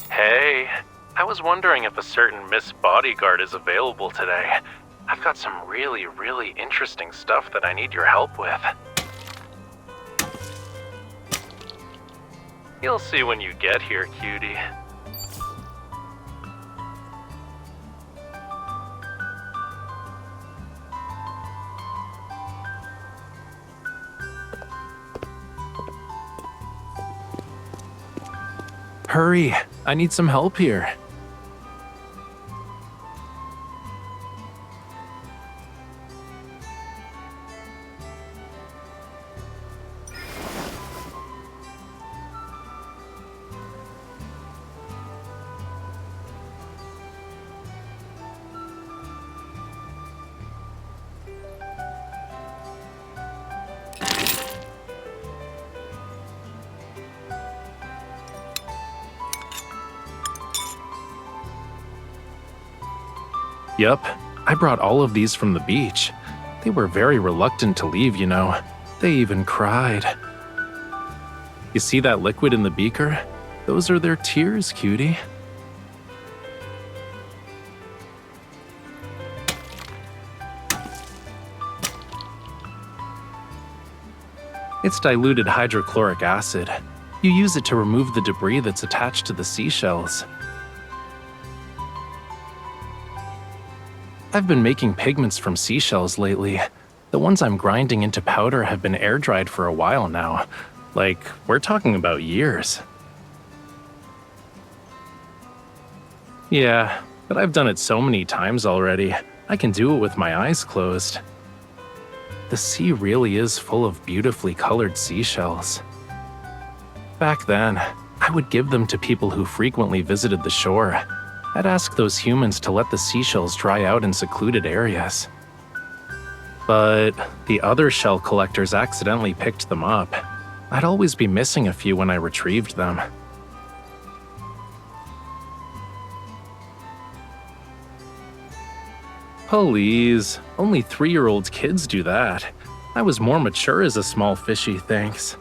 Hey, I was wondering if a certain Miss Bodyguard is available today. I've got some really interesting stuff that I need your help with. You'll see when you get here, cutie. Hurry, I need some help here. Yup, I brought all of these from the beach. They were very reluctant to leave, you know. They even cried. You see that liquid in the beaker? Those are their tears, cutie. It's diluted hydrochloric acid. You use it to remove the debris that's attached to the seashells. I've been making pigments from seashells lately. The ones I'm grinding into powder have been air-dried for a while now. Like, we're talking about years. Yeah, but I've done it so many times already. I can do it with my eyes closed. The sea really is full of beautifully colored seashells. Back then, I would give them to people who frequently visited the shore. I'd ask those humans to let the seashells dry out in secluded areas. But the other shell collectors accidentally picked them up. I'd always be missing a few when I retrieved them. Please, only 3-year-old kids do that. I was more mature as a small fishy, thanks.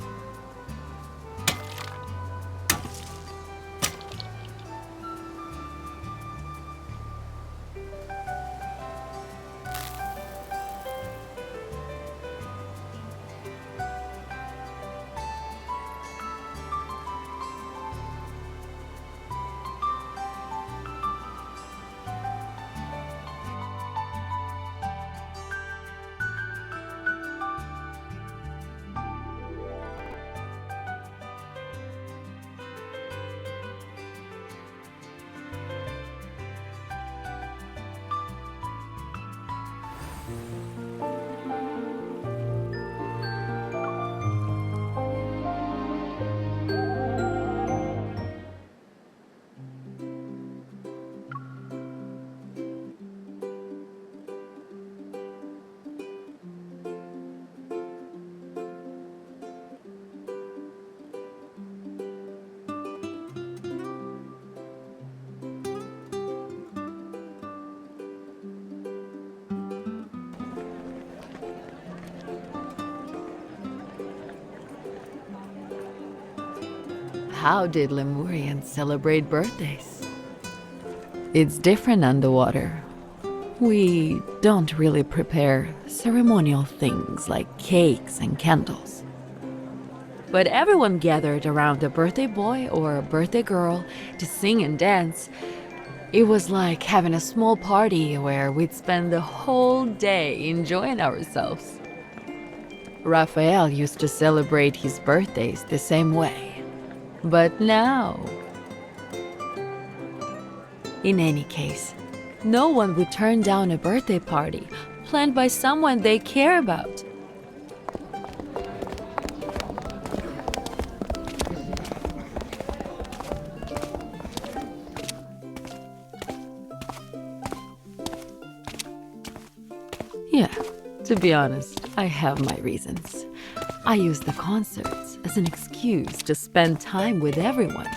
How did Lemurians celebrate birthdays? It's different underwater. We don't really prepare ceremonial things like cakes and candles. But everyone gathered around a birthday boy or a birthday girl to sing and dance. It was like having a small party where we'd spend the whole day enjoying ourselves. Rafayel used to celebrate his birthdays the same way. But now, in any case, no one would turn down a birthday party planned by someone they care about. Yeah, to be honest, I have my reasons. I use the concerts as an excuse to spend time with everyone.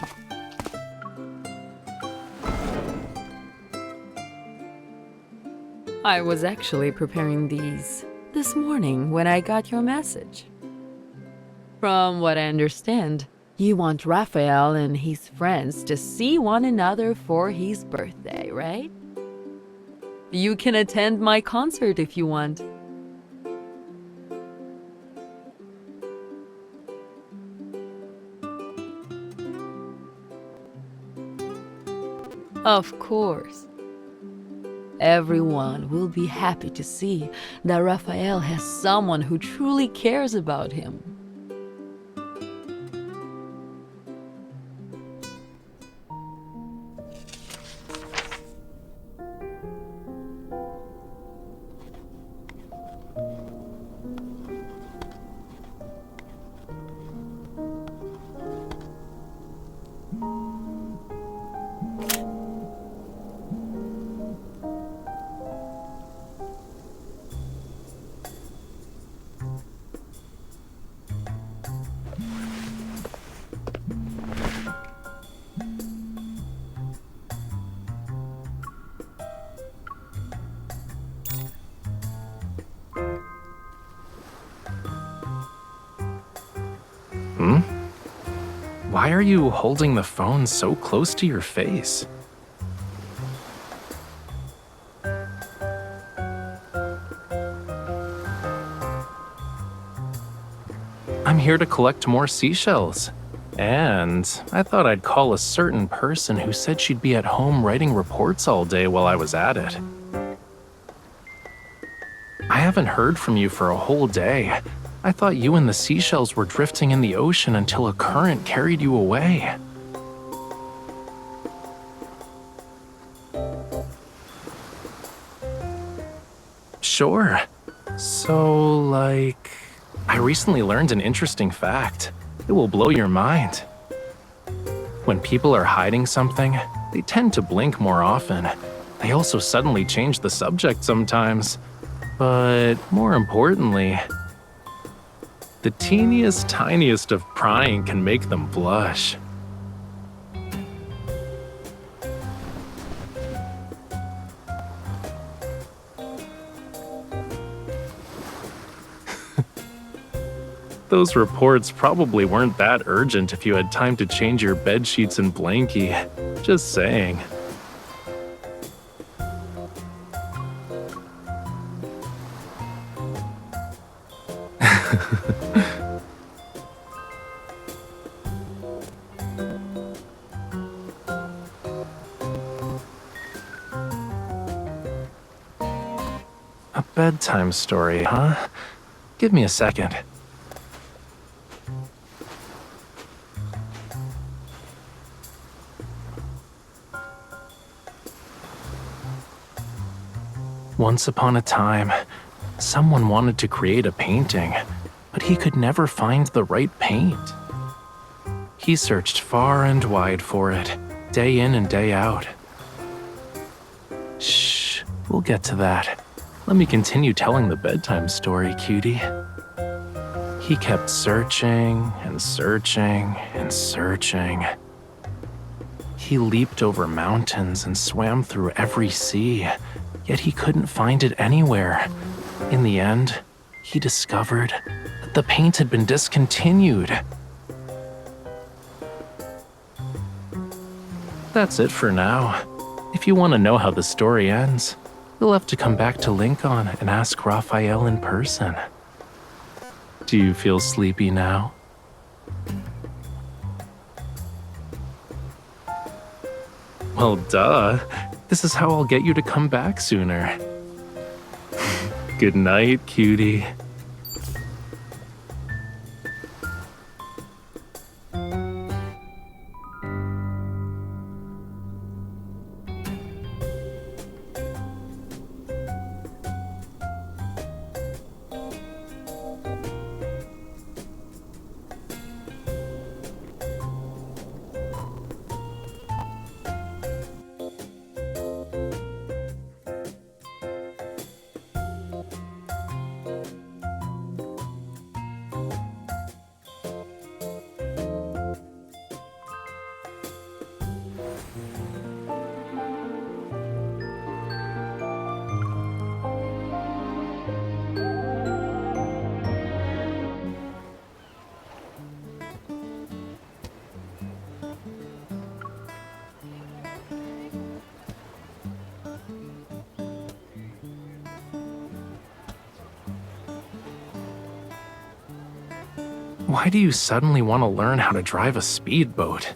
I was actually preparing these this morning when I got your message. From what I understand, you want Rafayel and his friends to see one another for his birthday, right? You can attend my concert if you want. Of course. Everyone will be happy to see that Rafayel has someone who truly cares about him. Why are you holding the phone so close to your face? I'm here to collect more seashells. And I thought I'd call a certain person who said she'd be at home writing reports all day while I was at it. I haven't heard from you for a whole day. I thought you and the seashells were drifting in the ocean until a current carried you away. Sure. So, I recently learned an interesting fact. It will blow your mind. When people are hiding something, they tend to blink more often. They also suddenly change the subject sometimes. But more importantly, the teeniest, tiniest of prying can make them blush. Those reports probably weren't that urgent if you had time to change your bed sheets and blankie. Just saying. A bedtime story, huh? Give me a second. Once upon a time, someone wanted to create a painting, but he could never find the right paint. He searched far and wide for it, day in and day out. Shh, we'll get to that. Let me continue telling the bedtime story, cutie. He kept searching and searching and searching. He leaped over mountains and swam through every sea, yet he couldn't find it anywhere. In the end, he discovered that the paint had been discontinued. That's it for now. If you want to know how the story ends, you'll have to come back to Lincoln and ask Rafayel in person. Do you feel sleepy now? Well, duh. This is how I'll get you to come back sooner. Good night, cutie. Why do you suddenly want to learn how to drive a speedboat?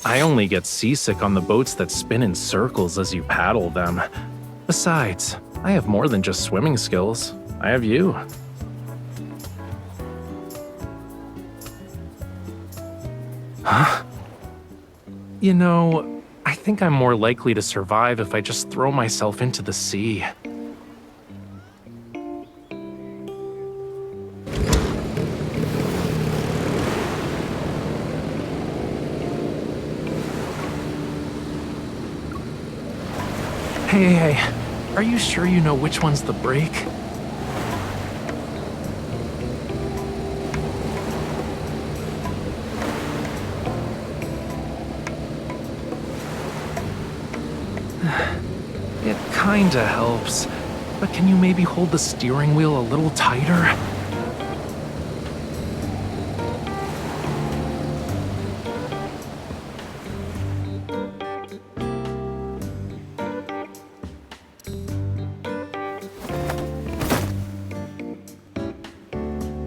I only get seasick on the boats that spin in circles as you paddle them. Besides, I have more than just swimming skills. I have you. Huh? You know, I think I'm more likely to survive if I just throw myself into the sea. Hey, are you sure you know which one's the brake? It kinda helps, but can you maybe hold the steering wheel a little tighter?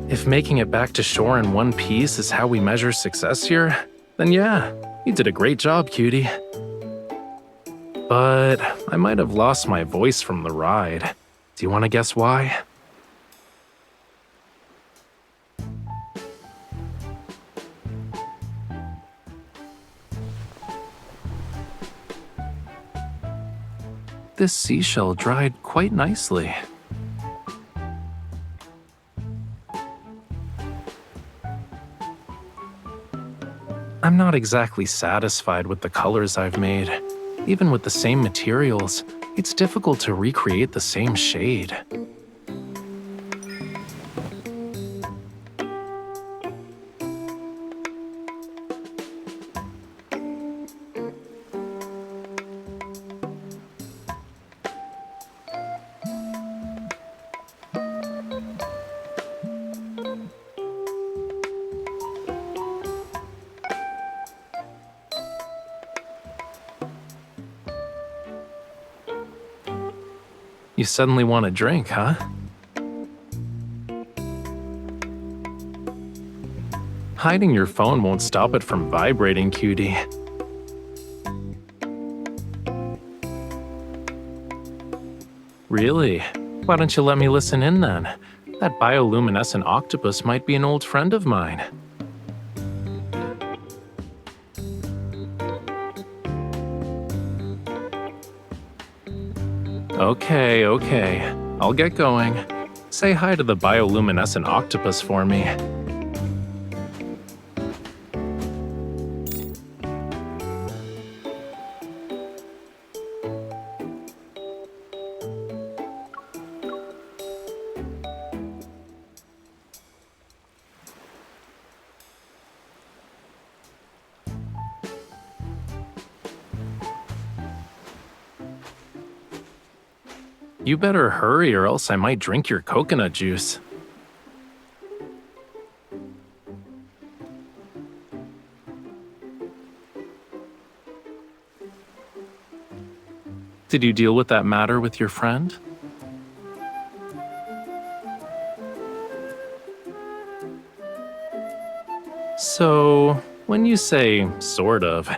If making it back to shore in one piece is how we measure success here, then yeah, you did a great job, cutie. But I might have lost my voice from the ride. Do you want to guess why? This seashell dried quite nicely. I'm not exactly satisfied with the colors I've made. Even with the same materials, it's difficult to recreate the same shade. You suddenly want a drink, huh? Hiding your phone won't stop it from vibrating, cutie. Really? Why don't you let me listen in then? That bioluminescent octopus might be an old friend of mine. Okay. I'll get going. Say hi to the bioluminescent octopus for me. You better hurry or else I might drink your coconut juice. Did you deal with that matter with your friend? So, when you say sort of,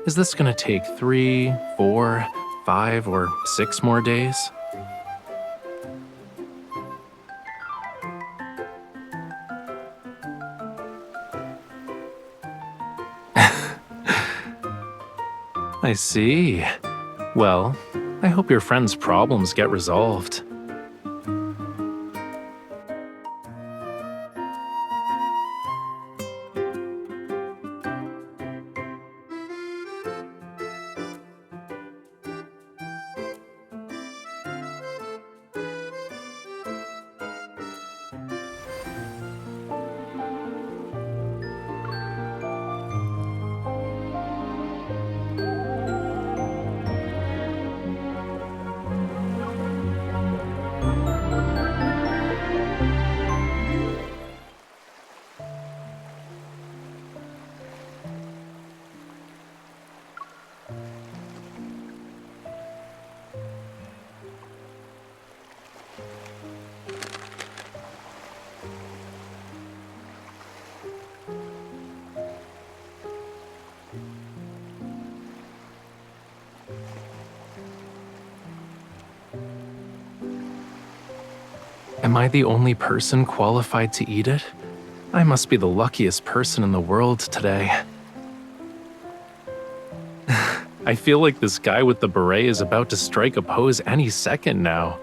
is this gonna take 3, 4, 5, or 6 more days? I see. Well, I hope your friend's problems get resolved. Am I the only person qualified to eat it? I must be the luckiest person in the world today. I feel like this guy with the beret is about to strike a pose any second now.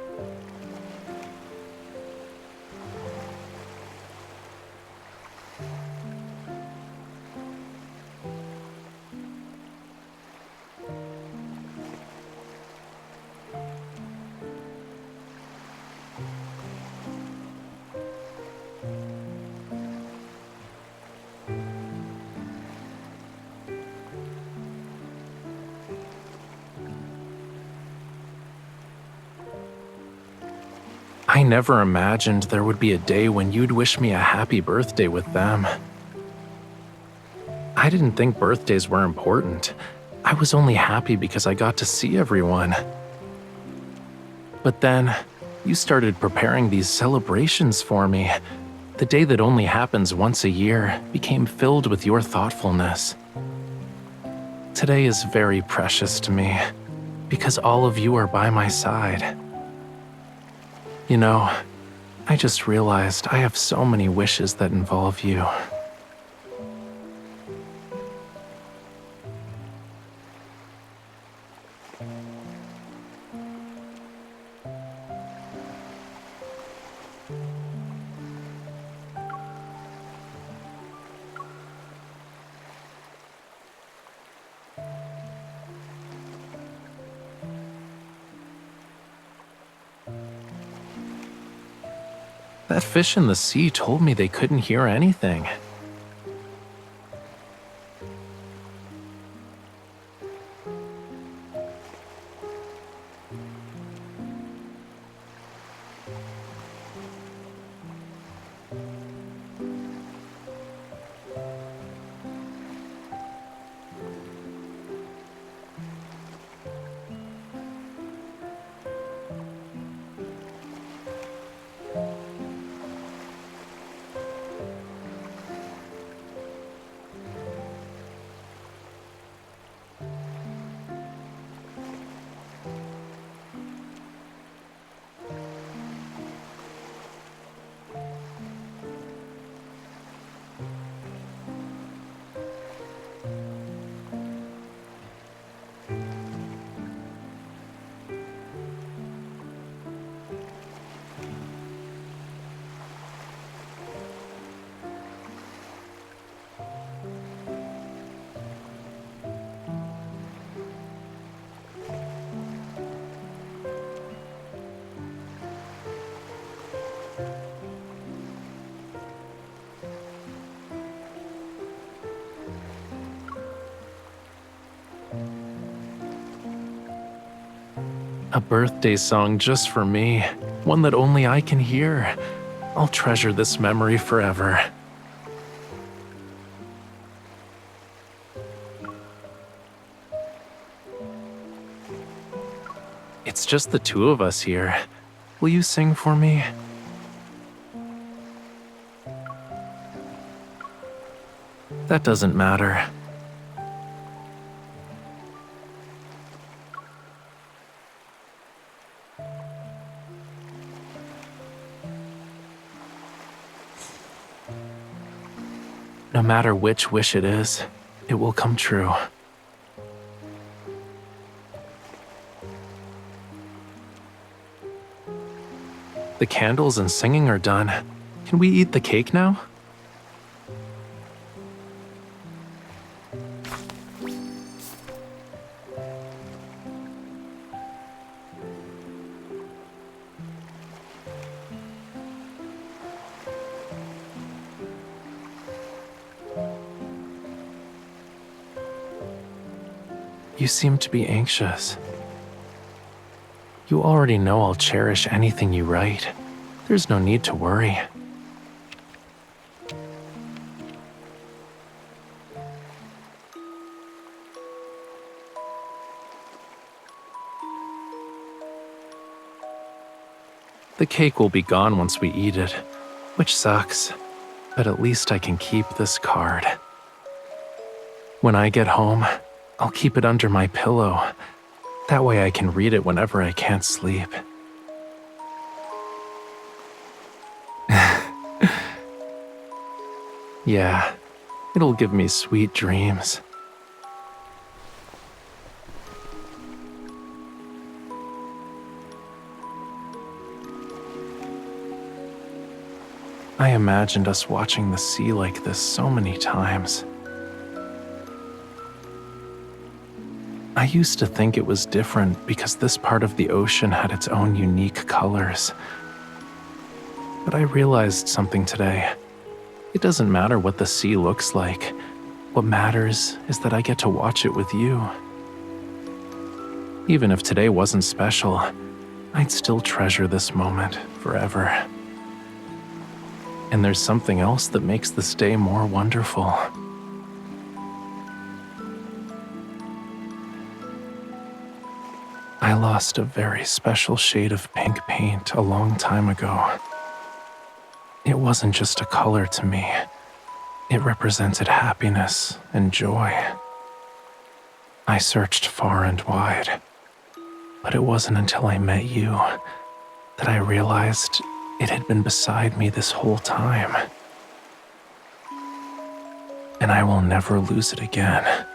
I never imagined there would be a day when you'd wish me a happy birthday with them. I didn't think birthdays were important. I was only happy because I got to see everyone. But then, you started preparing these celebrations for me. The day that only happens once a year became filled with your thoughtfulness. Today is very precious to me, because all of you are by my side. You know, I just realized I have so many wishes that involve you. That fish in the sea told me they couldn't hear anything. A birthday song just for me, one that only I can hear. I'll treasure this memory forever. It's just the two of us here. Will you sing for me? That doesn't matter. No matter which wish it is, it will come true. The candles and singing are done. Can we eat the cake now? You seem to be anxious. You already know I'll cherish anything you write. There's no need to worry. The cake will be gone once we eat it, which sucks, but at least I can keep this card. When I get home, I'll keep it under my pillow. That way I can read it whenever I can't sleep. Yeah, it'll give me sweet dreams. I imagined us watching the sea like this so many times. I used to think it was different because this part of the ocean had its own unique colors. But I realized something today. It doesn't matter what the sea looks like. What matters is that I get to watch it with you. Even if today wasn't special, I'd still treasure this moment forever. And there's something else that makes this day more wonderful. I lost a very special shade of pink paint a long time ago. It wasn't just a color to me. It represented happiness and joy. I searched far and wide, but it wasn't until I met you that I realized it had been beside me this whole time. And I will never lose it again.